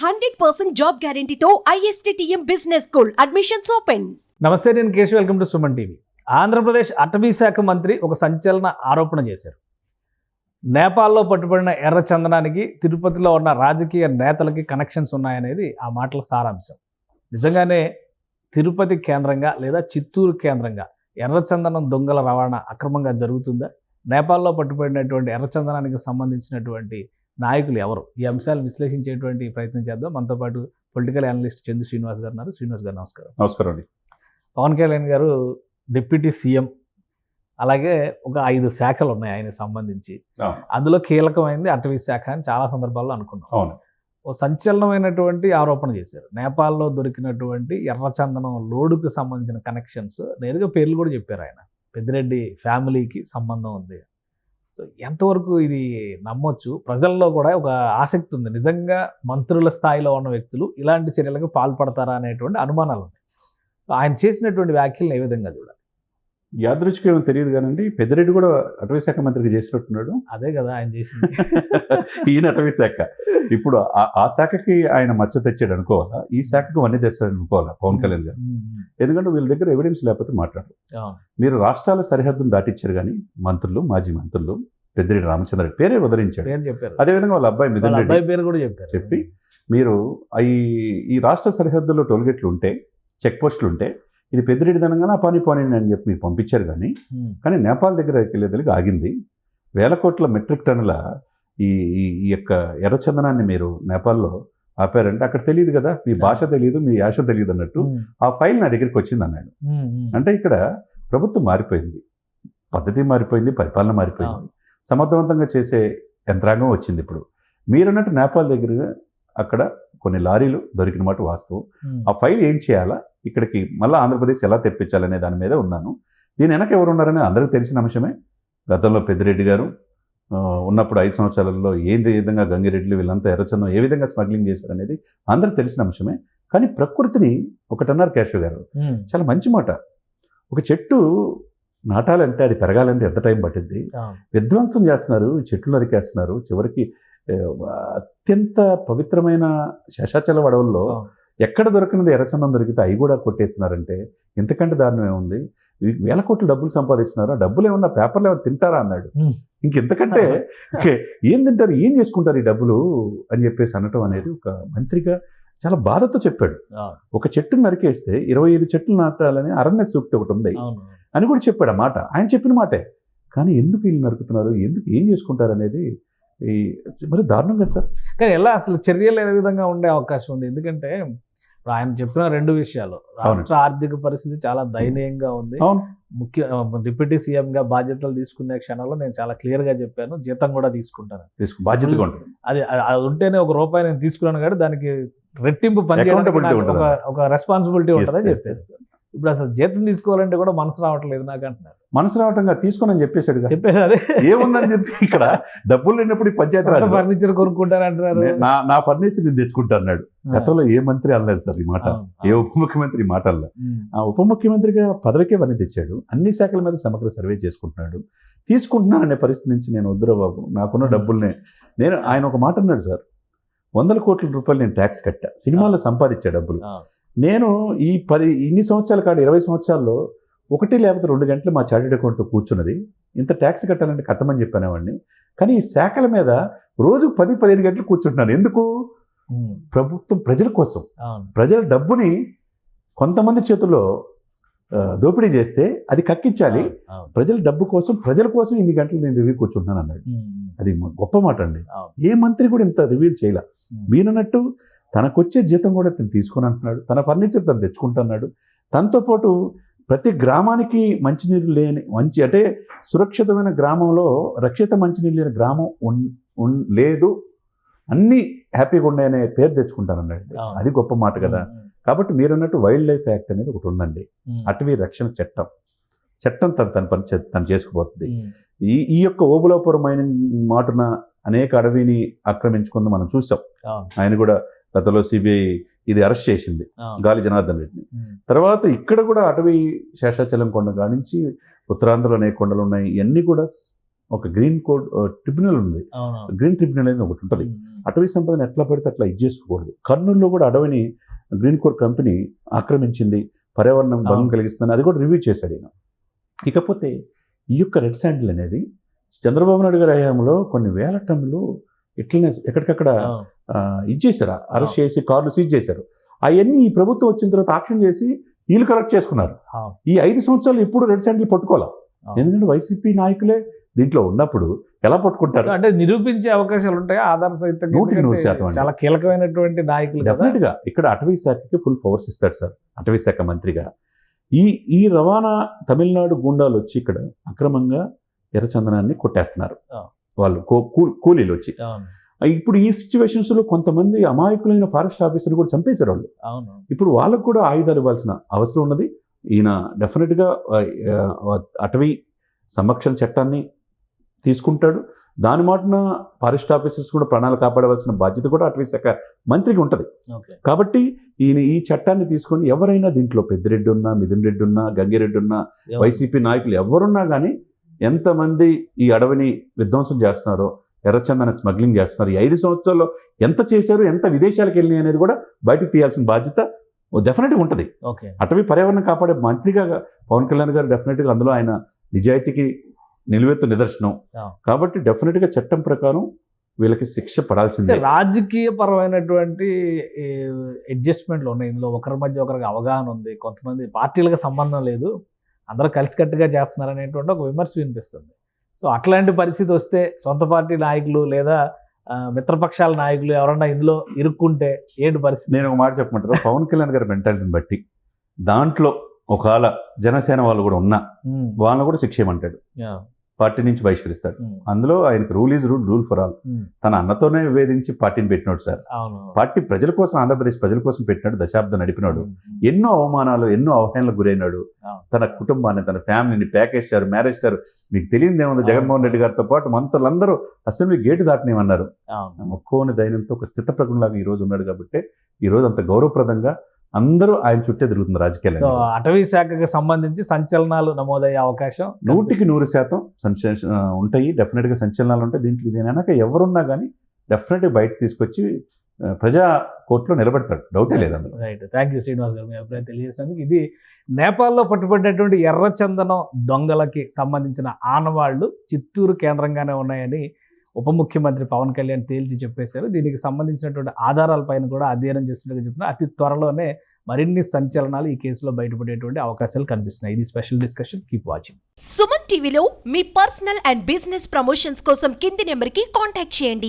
100% job గ్యారంటీతో ISTTM business school admissions open. నమస్తే, నేను Keshav. Welcome to Suman TV. Andhra Pradesh అటవీ శాఖ మంత్రి ఒక సంచలన ఆరోపణ చేశారు. నేపాల్లో పట్టుబడిన ఎర్ర చందనానికి తిరుపతిలో ఉన్న రాజకీయ నేతలకి కనెక్షన్స్ ఉన్నాయనేది ఆ మాటల సారాంశం. నిజంగానే తిరుపతి కేంద్రంగా లేదా చిత్తూరు కేంద్రంగా ఎర్రచందనం దొంగల రవాణా అక్రమంగా జరుగుతుందా? నేపాల్లో పట్టుబడినటువంటి ఎర్రచందనానికి సంబంధించినటువంటి నాయకులు ఎవరు? ఈ అంశాలు విశ్లేషించేటువంటి ప్రయత్నం చేద్దాం. మనతో పాటు పొలిటికల్ అనలిస్ట్ చందు శ్రీనివాస్ గారు ఉన్నారు. శ్రీనివాస్ గారు నమస్కారం. నమస్కారం అండి. పవన్ కళ్యాణ్ గారు డిప్యూటీ సీఎం, అలాగే ఒక 5 శాఖలు ఉన్నాయి ఆయనకు సంబంధించి. అందులో కీలకమైనది అటవీ శాఖ అని చాలా సందర్భాల్లో అనుకున్నాం. అవును. ఓ సంచలనమైనటువంటి ఆరోపణ చేశారు. నేపాల్లో దొరికినటువంటి ఎర్రచందనం లోడుకు సంబంధించిన కనెక్షన్స్, నేరుగా పేర్లు కూడా చెప్పారు ఆయన. పెద్దిరెడ్డి ఫ్యామిలీకి సంబంధం ఉంది. సో ఎంతవరకు ఇది నమ్మొచ్చు? ప్రజల్లో కూడా ఒక ఆసక్తి ఉంది, నిజంగా మంత్రుల స్థాయిలో ఉన్న వ్యక్తులు ఇలాంటి చర్యలకు పాల్పడతారా అనేటువంటి అనుమానాలు ఉన్నాయి. ఆయన చేసినటువంటి వ్యాఖ్యలను ఏ విధంగా చూడాలి? యాదృచ్ఛికం ఏమో తెలియదు కానండి, పెద్దిరెడ్డి కూడా అటవీ శాఖ మంత్రికి చేసినట్టున్నాడు. అదే కదా ఆయన చేసింది. ఈయన అటవీ శాఖ. ఇప్పుడు ఆ శాఖకి ఆయన మచ్చ తెచ్చాడు అనుకోవాలా, ఈ శాఖకు వన్నీ తెస్తాడు అనుకోవాలా పవన్ కళ్యాణ్ గారు? ఎందుకంటే వీళ్ళ దగ్గర ఎవిడెన్స్ లేకపోతే మాట్లాడరు. మీరు రాష్ట్రాల సరిహద్దును దాటిచ్చారు కానీ మంత్రులు, మాజీ మంత్రులు పెద్దిరెడ్డి రామచంద్ర పేరే ఉదరించాడు. చెప్పారు. అదేవిధంగా వాళ్ళ అబ్బాయి మిథున్ రెడ్డి పేరు కూడా చెప్పి మీరు ఈ రాష్ట్ర సరిహద్దుల్లో టోల్గేట్లు ఉంటే, చెక్ పోస్టులు ఉంటే, ఇది పెద్దిరెడ్డి ధనంగానే పాని అని చెప్పి మీకు పంపించారు. కానీ నేపాల్ దగ్గర వెళ్ళేదలిగి ఆగింది. 1000 కోట్ల మెట్రిక్ టన్నుల ఈ యొక్క ఎర్రచందనాన్ని మీరు నేపాల్లో ఆపారంటే అక్కడ తెలియదు కదా, మీ భాష తెలియదు, మీ యాస తెలియదు అన్నట్టు ఆ ఫైల్ నా దగ్గరికి వచ్చింది అన్నాడు. అంటే ఇక్కడ ప్రభుత్వం మారిపోయింది, పద్ధతి మారిపోయింది, పరిపాలన మారిపోయింది, సమర్థవంతంగా చేసే యంత్రాంగం వచ్చింది. ఇప్పుడు మీరన్నట్టు నేపాల్ దగ్గర అక్కడ కొన్ని లారీలు దొరికిన మాట వాస్తవం. ఆ ఫైల్ ఏం చేయాలా, ఇక్కడికి మళ్ళీ ఆంధ్రప్రదేశ్ ఎలా తెప్పించాలనే దాని మీద ఉన్నాను. దీని వెనక ఎవరు ఉన్నారని అందరికీ తెలిసిన అంశమే. గతంలో పెద్దిరెడ్డి గారు ఉన్నప్పుడు 5 సంవత్సరాలలో ఏ విధంగా గంగిరెడ్డిలు వీళ్ళంతా ఎర్రచందనం ఏ విధంగా స్మగ్లింగ్ చేశారనేది అందరికి తెలిసిన అంశమే. కానీ ప్రకృతిని ఒకటన్నారు కేశవ్ గారు, చాలా మంచి మాట. ఒక చెట్టు నాటాలంటే, అది పెరగాలంటే ఎంత టైం పట్టింది? విధ్వంసం చేస్తున్నారు, చెట్లు నరికేస్తున్నారు. చివరికి అత్యంత పవిత్రమైన శేషాచలం అడవుల్లో ఎక్కడ దొరికినది ఎర్రచందనం దొరికితే అవి కూడా కొట్టేస్తున్నారంటే ఇంతకంటే దారుణం ఏముంది? 1000 కోట్లు డబ్బులు సంపాదిస్తున్నారు, ఆ డబ్బులు ఏమన్నా పేపర్లు ఏమన్నా తింటారా అన్నాడు. ఇంకెంతకంటే ఏం తింటారు, ఏం చేసుకుంటారు ఈ డబ్బులు అని చెప్పేసి అనటం అనేది ఒక మంత్రిగా చాలా బాధతో చెప్పాడు. ఒక చెట్టును నరికేస్తే 25 చెట్లు నాటాలని అరణ్య సూక్తి ఒకటి ఉంది అని కూడా చెప్పాడు. ఆ మాట ఆయన చెప్పిన మాటే. కానీ ఎందుకు వీళ్ళు నరుకుతున్నారు, ఎందుకు ఏం చేసుకుంటారు అనేది మరి దారుణం కదా సార్. కానీ ఎలా అసలు చర్యలు ఏ విధంగా ఉండే అవకాశం ఉంది? ఎందుకంటే ఆయన చెప్పిన 2 విషయాలు, రాష్ట్ర ఆర్థిక పరిస్థితి చాలా దయనీయంగా ఉంది. డిప్యూటీ సీఎంగా బాధ్యతలు తీసుకునే క్షణంలో నేను చాలా క్లియర్గా చెప్పాను, జీతం కూడా తీసుకుంటాను, బాధ్యతగా ఉంటుంది. అది ఉంటేనే ₹1 నేను తీసుకున్నాను కాబట్టి దానికి రెట్టింపు పని ఒక రెస్పాన్సిబిలిటీ ఉంటుందని చెప్పారు. ఇప్పుడు అసలు జీతం తీసుకోవాలంటే కూడా మనసు రావట్లేదు నాకు అంటున్నారు. మనసు రావటంగా తీసుకుని చెప్పేశాడు. అదే ఏముందని చెప్పి ఇక్కడ డబ్బులు లేనప్పుడు పంచాయతీ ఫర్నిచర్ కొనుక్కుంటారంటున్నారు. నా ఫర్నిచర్ నేను తెచ్చుకుంటా అన్నాడు. గతంలో ఏ మంత్రి అనలేదు సార్ ఈ మాట, ఏ ఉప ముఖ్యమంత్రి మాట అనలే. ఆ ఉప ముఖ్యమంత్రిగా పదవికే వన్నీ తెచ్చాడు. అన్ని శాఖల మీద సమగ్ర సర్వే చేసుకుంటున్నాడు. తీసుకుంటున్నాననే పరిస్థితి నుంచి నేను వద్దురా బాబు, నాకున్న డబ్బుల్నే ఆయన ఒక మాట అన్నాడు సార్, 100 కోట్ల రూపాయలు నేను ట్యాక్స్ కట్టా, సినిమాలో సంపాదించా డబ్బులు. నేను ఇన్ని సంవత్సరాల కాదు 20 సంవత్సరాల్లో 1 లేకపోతే 2 గంటలు మా చార్టెడ్ అకౌంట్తో కూర్చున్నది. ఇంత ట్యాక్స్ కట్టాలంటే కట్టమని చెప్పానేవాడిని. కానీ ఈ శాఖల మీద రోజు 10-15 గంటలు కూర్చుంటున్నాను. ఎందుకు? ప్రభుత్వం ప్రజల కోసం, ప్రజల డబ్బుని కొంతమంది చేతుల్లో దోపిడీ చేస్తే అది కక్కించాలి. ప్రజల డబ్బు కోసం, ప్రజల కోసం ఇన్ని గంటలు నేను రివ్యూ కూర్చుంటున్నాను అన్నాడు. అది గొప్ప మాట అండి. ఏ మంత్రి కూడా ఇంత రివ్యూ చేయాల. మీరన్నట్టు తనకొచ్చే జీతం కూడా తను తీసుకొని అంటున్నాడు, తన ఫర్నిచర్ తను తెచ్చుకుంటున్నాడు. తనతో పాటు ప్రతి గ్రామానికి మంచినీరు లేని అంటే సురక్షితమైన గ్రామంలో రక్షిత మంచినీరు లేని గ్రామం లేదు, అన్నీ హ్యాపీగా ఉన్నాయనే పేరు తెచ్చుకుంటానన్నాడు. అది గొప్ప మాట కదా. కాబట్టి మీరన్నట్టు వైల్డ్ లైఫ్ యాక్ట్ అనేది ఒకటి ఉందండి, అటవీ రక్షణ చట్టం తన పని తను చేసుకుపోతుంది. ఈ యొక్క ఓబులాపురమైన మాటున అనేక అడవిని ఆక్రమించుకుంది మనం చూసాం. ఆయన కూడా గతంలో సిబిఐ ఇది అరెస్ట్ చేసింది, గాలి జనార్దన్ రెడ్డిని. తర్వాత ఇక్కడ కూడా అటవీ శేషాచలం కొండ కానించి ఉత్తరాంధ్రలో అనేక కొండలు ఉన్నాయి. ఇవన్నీ కూడా ఒక గ్రీన్ కోడ్ ట్రిబ్యునల్ ఉంది. గ్రీన్ ట్రిబ్యునల్ అనేది ఒకటి ఉంటుంది. అటవీ సంపదను ఎట్లా పడితే అట్లా చేసుకోకూడదు. కర్నూలులో కూడా అడవిని గ్రీన్ కోర్ కంపెనీ ఆక్రమించింది, పర్యావరణం భంగం కలిగిస్తుంది, అది కూడా రివ్యూ చేశాడు ఈయన. ఇకపోతే ఈ యొక్క రెడ్ శాండిల్ అనేది చంద్రబాబు నాయుడు గారి హయాంలో కొన్ని వేల టన్నులు ఇట్లనే ఎక్కడికక్కడ ఇచ్చేసారు, అరెస్ట్ చేసి కార్లు సీజ్ చేశారు. అవన్నీ ఈ ప్రభుత్వం వచ్చిన తర్వాత ఆక్షన్ చేసి వీళ్ళు కలెక్ట్ చేసుకున్నారు. ఈ 5 సంవత్సరాలు ఎప్పుడు రెడ్ శాండిల్ పట్టుకోవాలి, ఎందుకంటే వైసీపీ నాయకులే దీంట్లో ఉన్నప్పుడు ఎలా పట్టుకుంటారు అంటే నిరూపించే అవకాశాలు ఉంటాయి ఆధార సహితంగా. 100% చాలా కీలకమైనటువంటి నాయకులు. డెఫినెట్గా ఇక్కడ అటవీ శాఖకి ఫుల్ పవర్స్ ఇస్తాడు సార్ అటవీ శాఖ మంత్రిగా. ఈ రవాణా తమిళనాడు గుండాలు వచ్చి ఇక్కడ అక్రమంగా ఎర్రచందనాన్ని కొట్టేస్తున్నారు వాళ్ళు, కూలీలు వచ్చి. ఇప్పుడు ఈ సిచ్యువేషన్స్లో కొంతమంది అమాయకులైన ఫారెస్ట్ ఆఫీసర్లు కూడా చంపేశారు వాళ్ళు. ఇప్పుడు వాళ్ళకు కూడా ఆయుధాలు ఇవ్వాల్సిన అవసరం ఉన్నది. ఈయన డెఫినెట్గా అటవీ సంరక్షణ చట్టాన్ని తీసుకుంటాడు. దాని మాటన ఫారెస్ట్ ఆఫీసర్స్ కూడా ప్రాణాలు కాపాడవలసిన బాధ్యత కూడా అటవీ శాఖ మంత్రికి ఉంటుంది. కాబట్టి ఈయన ఈ చట్టాన్ని తీసుకొని ఎవరైనా దీంట్లో పెద్దిరెడ్డి ఉన్నా, మిథున్ రెడ్డి ఉన్నా, గంగిరెడ్డి ఉన్నా, వైసీపీ నాయకులు ఎవరున్నా కానీ ఎంతమంది ఈ అడవిని విధ్వంసం చేస్తున్నారో, ఎర్రచందన స్మగ్లింగ్ చేస్తున్నారు, ఈ 5 సంవత్సరాల్లో ఎంత చేశారు, ఎంత విదేశాలకు వెళ్ళినాయి అనేది కూడా బయటకు తీయాల్సిన బాధ్యత డెఫినెట్గా ఉంటుంది. అటవీ పర్యావరణం కాపాడే మంత్రిగా పవన్ కళ్యాణ్ గారు డెఫినెట్గా అందులో ఆయన నిజాయితీకి నిలువెత్తు నిదర్శనం. కాబట్టి డెఫినెట్గా చట్టం ప్రకారం వీళ్ళకి శిక్ష పడాల్సిందే. రాజకీయ పరమైనటువంటి అడ్జస్ట్మెంట్లు ఉన్నాయి ఇందులో, ఒకరి మధ్య ఒకరికి అవగాహన ఉంది, కొంతమంది పార్టీలకు సంబంధం లేదు, అందరూ కలిసికట్టుగా చేస్తున్నారు అనేటువంటి ఒక విమర్శ వినిపిస్తుంది. సో అట్లాంటి పరిస్థితి వస్తే సొంత పార్టీ నాయకులు లేదా మిత్రపక్షాల నాయకులు ఎవరన్నా ఇందులో ఇరుక్కుంటే ఏంటి పరిస్థితి? నేను ఒక మాట చెప్పమంటారు, పవన్ కళ్యాణ్ గారి మెంటాలిటీని బట్టి దాంట్లో ఒకవేళ జనసేన వాళ్ళు కూడా ఉన్నా వాళ్ళని కూడా శిక్ష చేయమంటాడు, పార్టీ నుంచి బహిష్కరిస్తాడు. అందులో ఆయనకు rule is rule for all. తన అన్నతోనే విభేదించి పార్టీని పెట్టినాడు సార్. పార్టీ ప్రజల కోసం, ఆంధ్రప్రదేశ్ ప్రజల కోసం పెట్టినాడు, దశాబ్దం నడిపినాడు. ఎన్నో అవమానాలు, ఎన్నో అవహేళనకు గురైనాడు. తన కుటుంబాన్ని, తన ఫ్యామిలీని ప్యాకేజ్ మ్యారేజ్ చేశారు. మీకు తెలియదు ఏమన్నా, జగన్మోహన్ రెడ్డి గారితో పాటు మంత్రులందరూ అసెంబ్లీ గేటు దాటనేమన్నారు. మొక్కువని దైనంతో ఒక స్థిత ప్రజ్ఞలాగా ఈ రోజు ఉన్నాడు. కాబట్టి ఈ రోజు అంత గౌరవప్రదంగా అందరూ ఆయన చుట్టే తిరుగుతుంది రాజకీయాలు. అటవీ శాఖకు సంబంధించి సంచలనాలు నమోదయ్యే అవకాశం 100% ఉంటాయి. డెఫినెట్గా సంచలనాలు ఉంటాయి. దీంట్లో ఇదేనాక ఎవరున్నా కానీ డెఫినెట్గా బయటకు తీసుకొచ్చి ప్రజా కోర్టులో నిలబెడతాడు, డౌటే లేదు అందులో. రైట్, థ్యాంక్ యూ శ్రీనివాస్ గారు, మీ అభిప్రాయం తెలియజేసినందుకు. ఇది నేపాల్లో పట్టుబడినటువంటి ఎర్రచందనం దొంగలకి సంబంధించిన ఆనవాళ్లు చిత్తూరు కేంద్రంగానే ఉన్నాయని ఉప ముఖ్యమంత్రి పవన్ కళ్యాణ్ తేల్చి చెప్పేశారు. దీనికి సంబంధించినటువంటి ఆధారాలపైన కూడా అధ్యయనం చేస్తున్నట్టు చెప్తున్నారు. అతి త్వరలోనే మరిన్ని సంచలనాలు ఈ కేసులో బయటపడేటువంటి అవకాశాలు కనిపిస్తున్నాయి. ఇది special discussion, keep watching. Suman టీవీలో మీ పర్సనల్ అండ్ బిజినెస్ ప్రమోషన్స్ కోసం కింది నెంబర్కి కాంటాక్ట్ చేయండి.